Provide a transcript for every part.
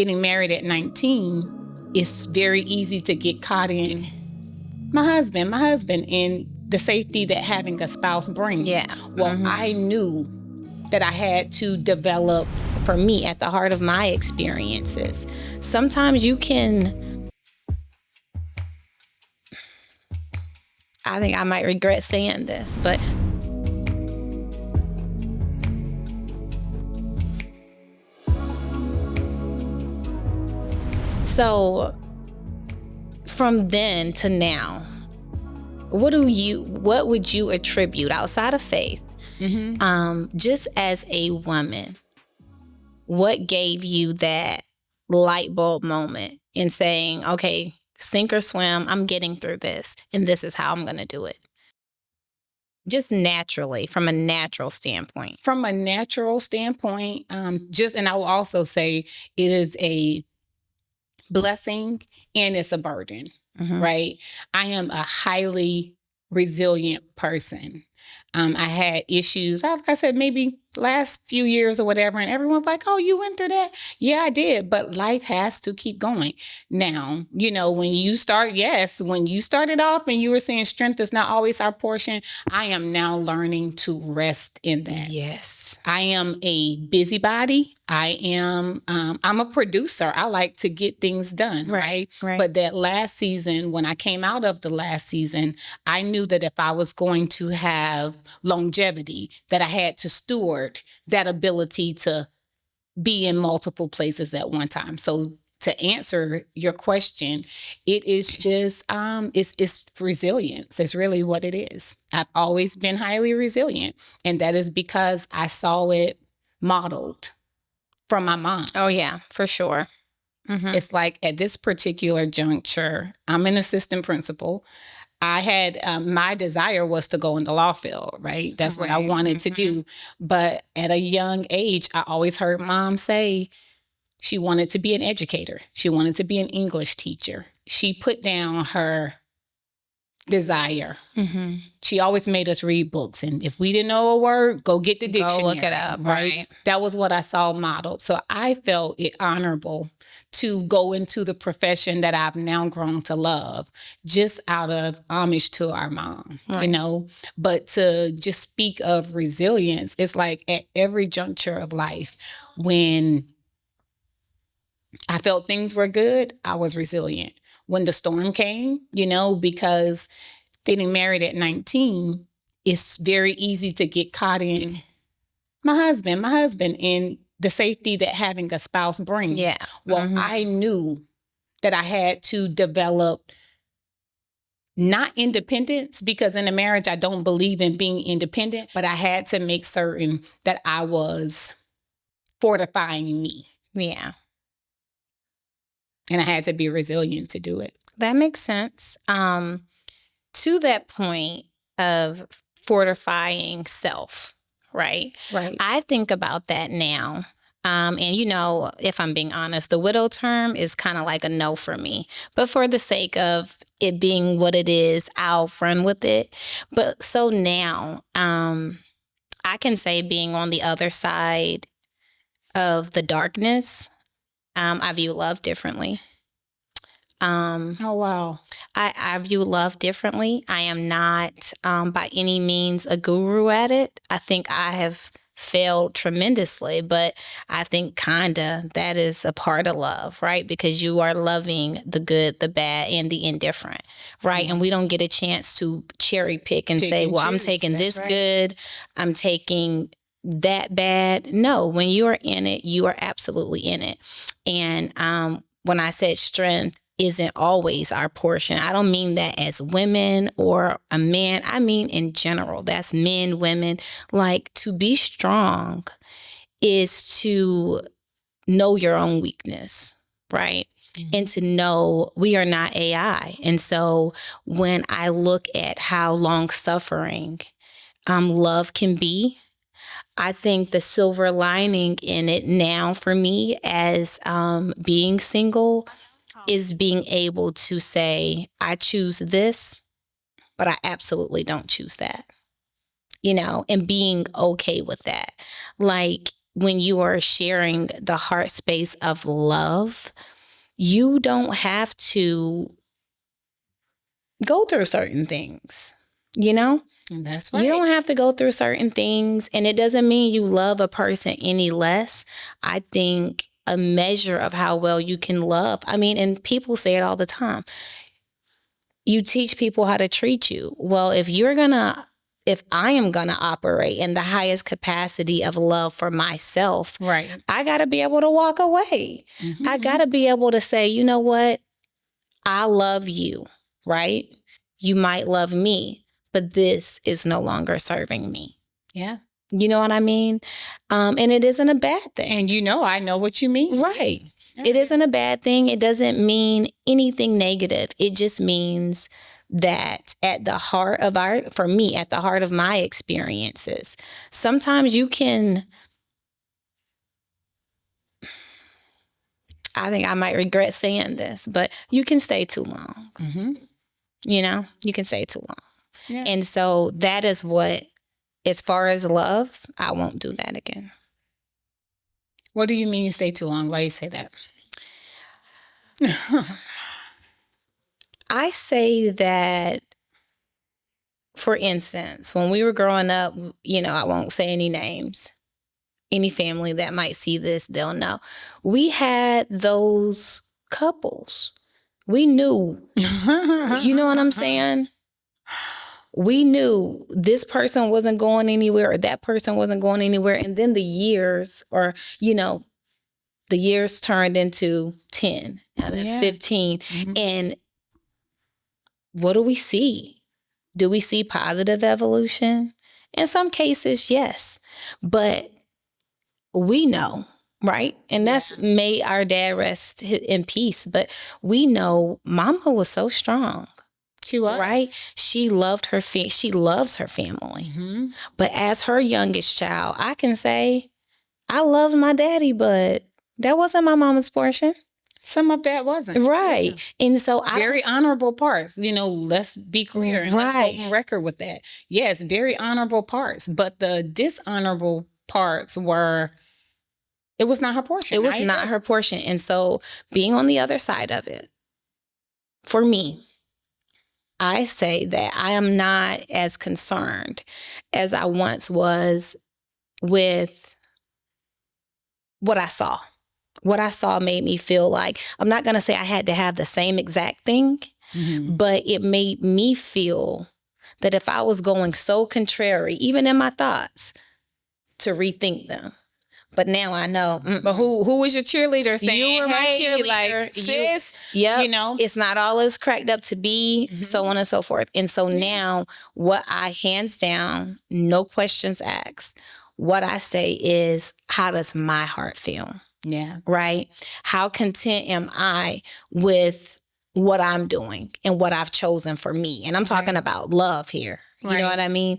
Getting married at 19, it's very easy to get caught in my husband, and the safety that having a spouse brings. Yeah. Well, I knew that I had to develop. For me, at the heart of my experiences, sometimes you can, I think I might regret saying this, but so from then to now, what would you attribute outside of faith, just as a woman, what gave you that light bulb moment in saying, okay, sink or swim, I'm getting through this, and this is how I'm going to do it? Just naturally, from a natural standpoint. From a natural standpoint, and I will also say it is a blessing and it's a burden, right? I am a highly resilient person. I had issues, like I said, maybe last few years or whatever, and everyone's like, oh, you went through that? Yeah, I did, but life has to keep going. Now, when you started off and you were saying strength is not always our portion, I am now learning to rest in that. Yes. I am a busybody. I'm a producer. I like to get things done, right? But that last season, when I came out of the last season, I knew that if I was going to have longevity, that I had to steward that ability to be in multiple places at one time. So to answer your question, it is just it's resilience. It's really what it is. I've always been highly resilient, and that is because I saw it modeled from my mom. Oh yeah, for sure. It's like at this particular juncture, I'm an assistant principal. I had my desire was to go in the law field, right? That's what I wanted to do. But at a young age, I always heard mom say she wanted to be an educator. She wanted to be an English teacher. She put down her desire. She always made us read books. And if we didn't know a word, go get the dictionary. Go look it up, right? That was what I saw modeled. So I felt it honorable to go into the profession that I've now grown to love, just out of homage to our mom, But to just speak of resilience, it's like at every juncture of life, when I felt things were good, I was resilient. When the storm came, because getting married at 19, it's very easy to get caught in my husband, and the safety that having a spouse brings. Yeah. Well, I knew that I had to develop not independence, because in a marriage, I don't believe in being independent, but I had to make certain that I was fortifying me. Yeah. And I had to be resilient to do it. That makes sense. To that point of fortifying self, right? Right. I think about that now. And if I'm being honest, the widow term is kind of like a no for me. But for the sake of it being what it is, I'll run with it. But so now, I can say, being on the other side of the darkness, I view love differently. Oh, wow. I view love differently. I am not by any means a guru at it. I think I have failed tremendously, but I think that is a part of love, right? Because you are loving the good, the bad, and the indifferent, right? And we don't get a chance to cherry pick and say, well, I'm taking this good, I'm taking that bad. No, when you are in it, you are absolutely in it. And when I said strength isn't always our portion, I don't mean that as women or a man. I mean in general. That's men, women. Like, to be strong is to know your own weakness, right? And to know we are not AI. And so when I look at how long-suffering love can be, I think the silver lining in it now for me as being single is being able to say, I choose this, but I absolutely don't choose that, and being okay with that. Like, when you are sharing the heart space of love, you don't have to go through certain things, you know? That's right. You don't have to go through certain things, and it doesn't mean you love a person any less. I think a measure of how well you can love, I mean, and people say it all the time, you teach people how to treat you. Well, if I am gonna operate in the highest capacity of love for myself, right, I gotta be able to walk away. Mm-hmm. I gotta be able to say, you know what? I love you, right? You might love me, but this is no longer serving me. Yeah. You know what I mean? And it isn't a bad thing. And I know what you mean. Right. It isn't a bad thing. It doesn't mean anything negative. It just means that at the heart of my experiences, sometimes you can, I think I might regret saying this, but you can stay too long. Mm-hmm. You can stay too long. Yeah. And so that is what, as far as love, I won't do that again. What do you mean you stay too long? Why you say that? I say that, for instance, when we were growing up, I won't say any names. Any family that might see this, they'll know. We had those couples. We knew. You know what I'm saying? We knew this person wasn't going anywhere or that person wasn't going anywhere. And then the years turned into 10, now then 15. Mm-hmm. And what do we see? Do we see positive evolution? In some cases, yes. But we know, right? And that's made our dad rest in peace. But we know Mama was so strong. She was. Right? She loved she loves her family. Mm-hmm. But as her youngest child, I can say, I loved my daddy, but that wasn't my mama's portion. Some of that wasn't. Right. Yeah. And so very honorable parts, let's be clear and let's go on record with that. Yes, very honorable parts. But the dishonorable parts it was not her portion. It was not her portion. And so being on the other side of it, for me, I say that I am not as concerned as I once was with what I saw. What I saw made me feel like, I'm not going to say I had to have the same exact thing, mm-hmm. but it made me feel that if I was going so contrary, even in my thoughts, to rethink them. But now I know. But who was your cheerleader saying? You were my cheerleader. Like, sis, it's not all it's cracked up to be, mm-hmm. so on and so forth. And so now what I, hands down, no questions asked, what I say is, how does my heart feel? Yeah. Right? How content am I with what I'm doing and what I've chosen for me? And I'm talking about love here. You know what I mean?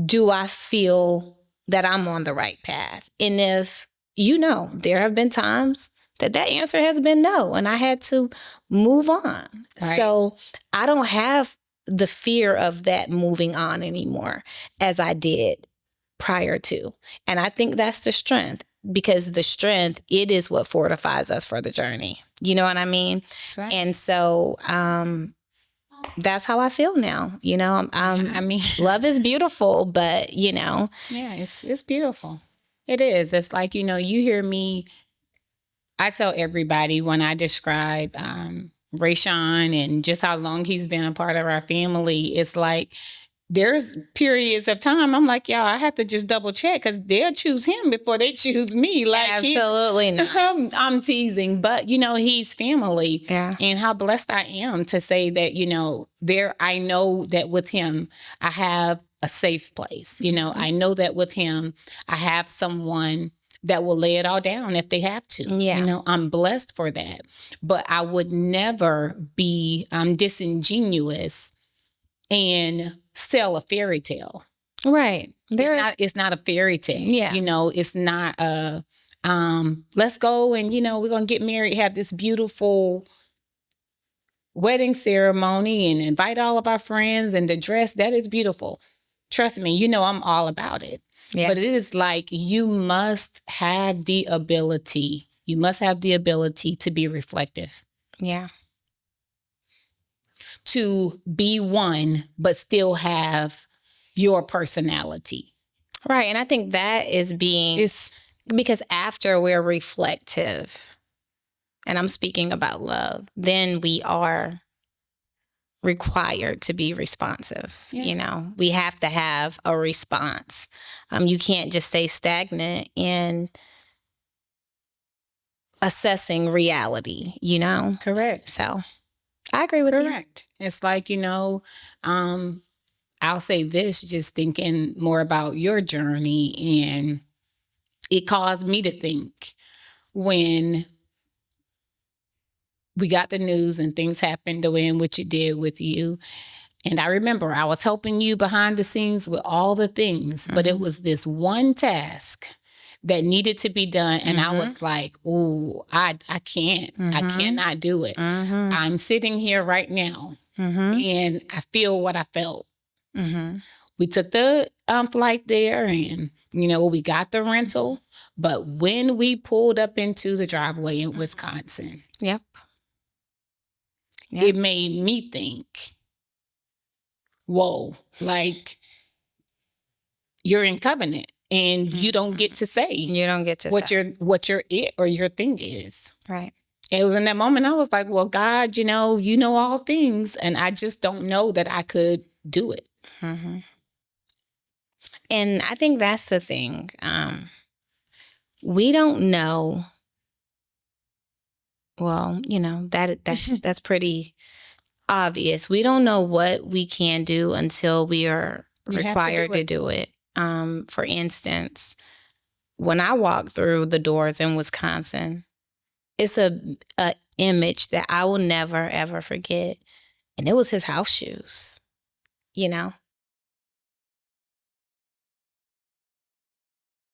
Do I feel that I'm on the right path? And if there have been times that answer has been no, and I had to move on. Right. So I don't have the fear of that moving on anymore as I did prior to. And I think that's the strength, because the strength, it is what fortifies us for the journey. You know what I mean? That's right. And so, that's how I feel now. Love is beautiful, but Yeah, it's beautiful. It is. It's like, you hear me, I tell everybody when I describe Rayshawn and just how long he's been a part of our family, it's like, there's periods of time I'm like, y'all, I have to just double check, because they'll choose him before they choose me. Like, absolutely not. I'm teasing, but he's family. Yeah. And how blessed I am to say that, I know that with him, I have a safe place. Mm-hmm. I know that with him, I have someone that will lay it all down if they have to. Yeah. I'm blessed for that. But I would never be disingenuous and sell a fairy tale. Right. It's not a fairy tale. Yeah. It's not let's go and we're going to get married, have this beautiful wedding ceremony and invite all of our friends, and the dress, that is beautiful. Trust me, I'm all about it. Yeah. But it is like you must have the ability to be reflective, Yeah. to be one, but still have your personality. Right. And I think that is because after we're reflective, and I'm speaking about love, then we are required to be responsive. Yeah. We have to have a response. You can't just stay stagnant in assessing reality, Correct. So I agree with you. Correct. It's like, I'll say this, just thinking more about your journey, and it caused me to think when we got the news and things happened the way in which it did with you. And I remember I was helping you behind the scenes with all the things, but it was this one task that needed to be done. And I was like, oh, I can't. I cannot do it. I'm sitting here right now and I feel what I felt. We took the flight there, and, we got the rental. But when we pulled up into the driveway in Wisconsin, Yep. it made me think, whoa, like, you're in covenant and you don't get to say what your it or your thing is. Right. It was in that moment I was like, well, God, you know all things, and I just don't know that I could do it. And I think that's the thing. We don't know. Well, that's pretty obvious. We don't know what we can do until we are required to do it. For instance, when I walked through the doors in Wisconsin, it's a image that I will never, ever forget. And it was his house shoes,